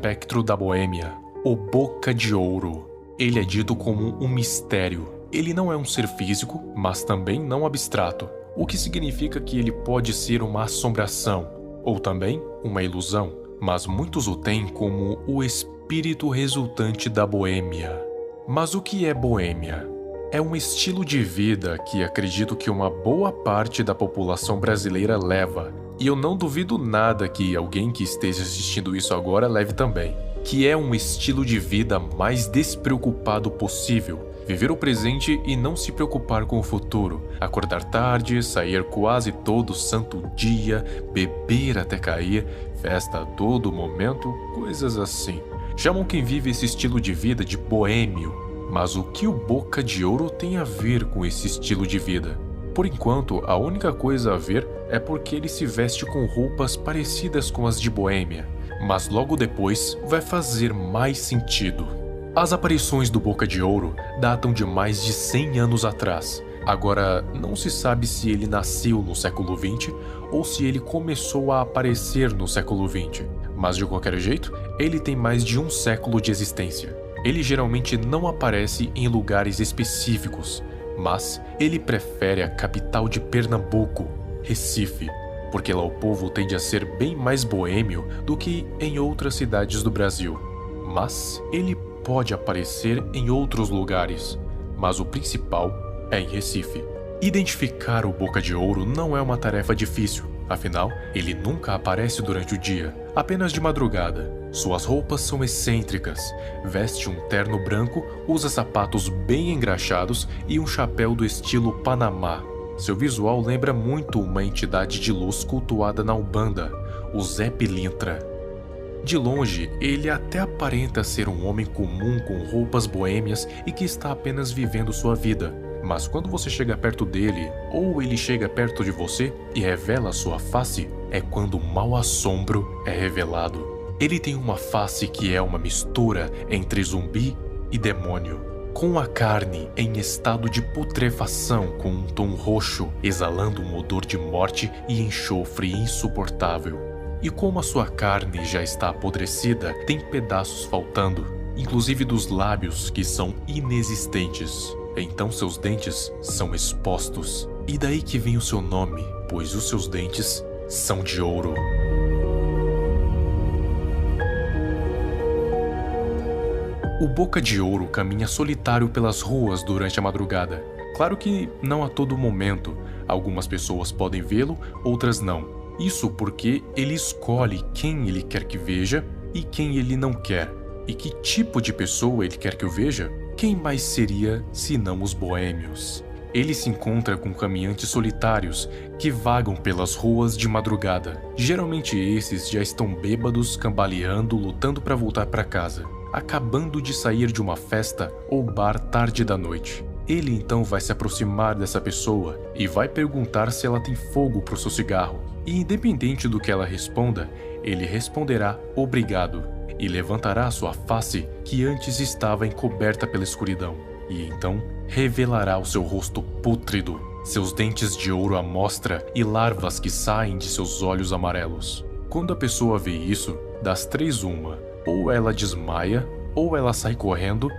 espectro da Boêmia, o Boca de Ouro. Ele é dito como um mistério. Ele não é um ser físico, mas também não abstrato, o que significa que ele pode ser uma assombração, ou também uma ilusão, mas muitos o têm como o espírito resultante da Boêmia. Mas o que é Boêmia? É um estilo de vida que acredito que uma boa parte da população brasileira leva, e eu não duvido nada que alguém que esteja assistindo isso agora leve também, que é um estilo de vida mais despreocupado possível, viver o presente e não se preocupar com o futuro, acordar tarde, sair quase todo santo dia, beber até cair, festa a todo momento, coisas assim. Chamam quem vive esse estilo de vida de boêmio. Mas o que o Boca de Ouro tem a ver com esse estilo de vida? Por enquanto, a única coisa a ver é porque ele se veste com roupas parecidas com as de Boêmia, mas logo depois vai fazer mais sentido. As aparições do Boca de Ouro datam de mais de 100 anos atrás. Agora, não se sabe se ele nasceu no século XX ou se ele começou a aparecer no século XX, mas de qualquer jeito, ele tem mais de um século de existência. Ele geralmente não aparece em lugares específicos, mas ele prefere a capital de Pernambuco, Recife, porque lá o povo tende a ser bem mais boêmio do que em outras cidades do Brasil. Mas ele pode aparecer em outros lugares, mas o principal é em Recife. Identificar o Boca de Ouro não é uma tarefa difícil, afinal, ele nunca aparece durante o dia, apenas de madrugada. Suas roupas são excêntricas, veste um terno branco, usa sapatos bem engraxados e um chapéu do estilo Panamá. Seu visual lembra muito uma entidade de luz cultuada na Umbanda, o Zé Pilintra. De longe, ele até aparenta ser um homem comum com roupas boêmias e que está apenas vivendo sua vida. Mas quando você chega perto dele, ou ele chega perto de você e revela sua face, é quando o mau assombro é revelado. Ele tem uma face que é uma mistura entre zumbi e demônio, com a carne em estado de putrefação com um tom roxo, exalando um odor de morte e enxofre insuportável. E como a sua carne já está apodrecida, tem pedaços faltando, inclusive dos lábios que são inexistentes. Então seus dentes são expostos, e daí que vem o seu nome, pois os seus dentes são de ouro. O Boca de Ouro caminha solitário pelas ruas durante a madrugada. Claro que não a todo momento. Algumas pessoas podem vê-lo, outras não. Isso porque ele escolhe quem ele quer que veja e quem ele não quer. E que tipo de pessoa ele quer que o veja? Quem mais seria senão os boêmios? Ele se encontra com caminhantes solitários que vagam pelas ruas de madrugada. Geralmente esses já estão bêbados, cambaleando, lutando para voltar para casa, acabando de sair de uma festa ou bar tarde da noite. Ele então vai se aproximar dessa pessoa e vai perguntar se ela tem fogo para o seu cigarro. E independente do que ela responda, ele responderá obrigado e levantará sua face que antes estava encoberta pela escuridão. E então revelará o seu rosto pútrido, seus dentes de ouro à mostra e larvas que saem de seus olhos amarelos. Quando a pessoa vê isso, das três uma: ou ela desmaia, ou ela sai correndo,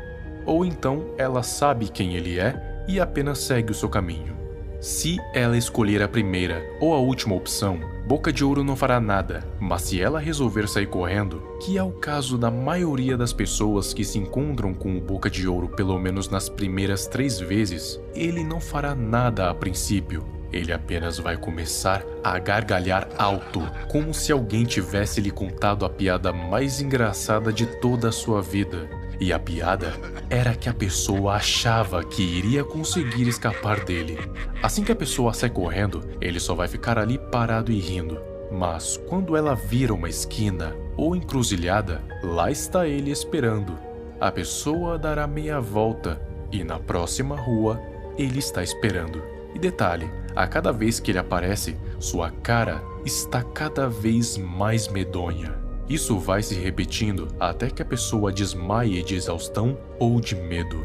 ou então ela sabe quem ele é e apenas segue o seu caminho. Se ela escolher a primeira ou a última opção, Boca de Ouro não fará nada, mas se ela resolver sair correndo, que é o caso da maioria das pessoas que se encontram com o Boca de Ouro pelo menos nas primeiras 3 vezes, ele não fará nada a princípio. Ele apenas vai começar a gargalhar alto, como se alguém tivesse lhe contado a piada mais engraçada de toda a sua vida. E a piada era que a pessoa achava que iria conseguir escapar dele. Assim que a pessoa sai correndo, ele só vai ficar ali parado e rindo. Mas quando ela vira uma esquina ou encruzilhada, lá está ele esperando. A pessoa dará meia volta e na próxima rua ele está esperando. E detalhe, a cada vez que ele aparece, sua cara está cada vez mais medonha. Isso vai se repetindo até que a pessoa desmaie de exaustão ou de medo.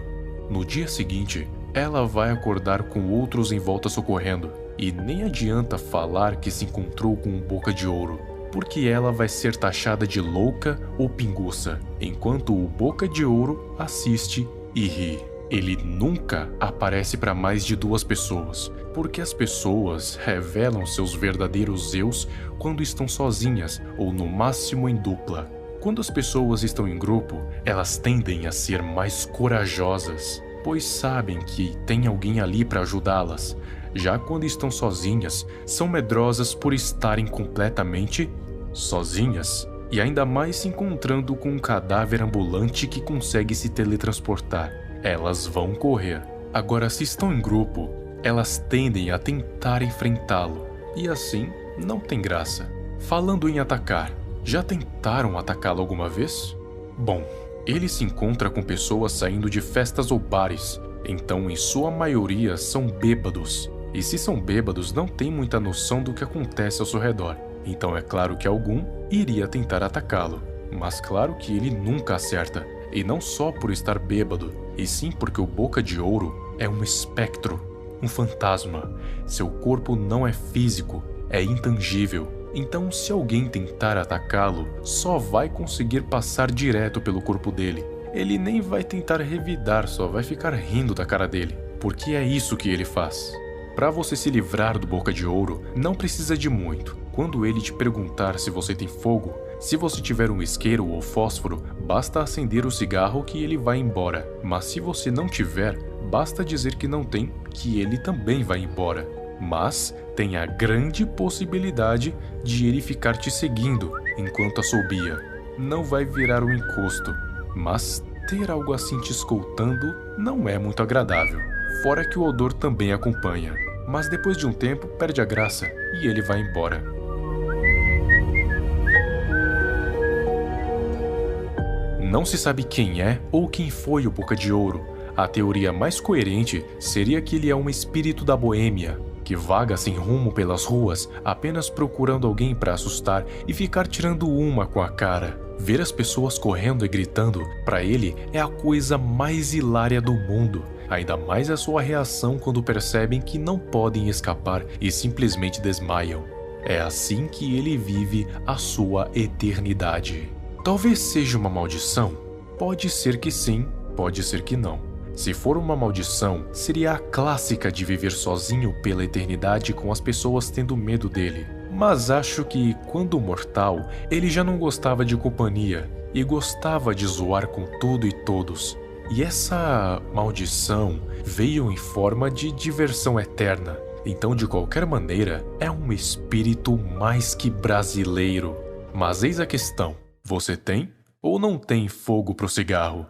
No dia seguinte, ela vai acordar com outros em volta socorrendo, e nem adianta falar que se encontrou com um Boca de Ouro. porque ela vai ser taxada de louca ou pinguça, enquanto o Boca de Ouro assiste e ri. Ele nunca aparece para mais de 2 pessoas, porque as pessoas revelam seus verdadeiros eus quando estão sozinhas ou no máximo em dupla. Quando as pessoas estão em grupo, elas tendem a ser mais corajosas, pois sabem que tem alguém ali para ajudá-las. Já quando estão sozinhas, são medrosas por estarem completamente sozinhas, e ainda mais se encontrando com um cadáver ambulante que consegue se teletransportar. Elas vão correr. Agora, se estão em grupo, elas tendem a tentar enfrentá-lo, e assim não tem graça. Falando em atacar, já tentaram atacá-lo alguma vez? Bom, ele se encontra com pessoas saindo de festas ou bares, então em sua maioria são bêbados. E se são bêbados, não tem muita noção do que acontece ao seu redor. Então é claro que algum iria tentar atacá-lo. Mas claro que ele nunca acerta. E não só por estar bêbado, e sim porque o Boca de Ouro é um espectro, um fantasma. Seu corpo não é físico, é intangível. Então se alguém tentar atacá-lo, só vai conseguir passar direto pelo corpo dele. Ele nem vai tentar revidar, só vai ficar rindo da cara dele. Porque é isso que ele faz. Para você se livrar do Boca de Ouro, não precisa de muito. Quando ele te perguntar se você tem fogo, se você tiver um isqueiro ou fósforo, basta acender o cigarro que ele vai embora. Mas se você não tiver, basta dizer que não tem, que ele também vai embora. Mas tem a grande possibilidade de ele ficar te seguindo enquanto assobia. Não vai virar um encosto, mas ter algo assim te escoltando não é muito agradável. Fora que o odor também acompanha. Mas depois de um tempo perde a graça e ele vai embora. Não se sabe quem é ou quem foi o Boca de Ouro. A teoria mais coerente seria que ele é um espírito da boêmia, que vaga sem rumo pelas ruas, apenas procurando alguém para assustar e ficar tirando uma com a cara. Ver as pessoas correndo e gritando, para ele, é a coisa mais hilária do mundo. Ainda mais a sua reação quando percebem que não podem escapar e simplesmente desmaiam. É assim que ele vive a sua eternidade. Talvez seja uma maldição? Pode ser que sim, pode ser que não. Se for uma maldição, seria a clássica de viver sozinho pela eternidade com as pessoas tendo medo dele. Mas acho que, quando mortal, ele já não gostava de companhia e gostava de zoar com tudo e todos. E essa maldição veio em forma de diversão eterna. Então, de qualquer maneira, é um espírito mais que brasileiro. Mas eis a questão: você tem ou não tem fogo pro cigarro?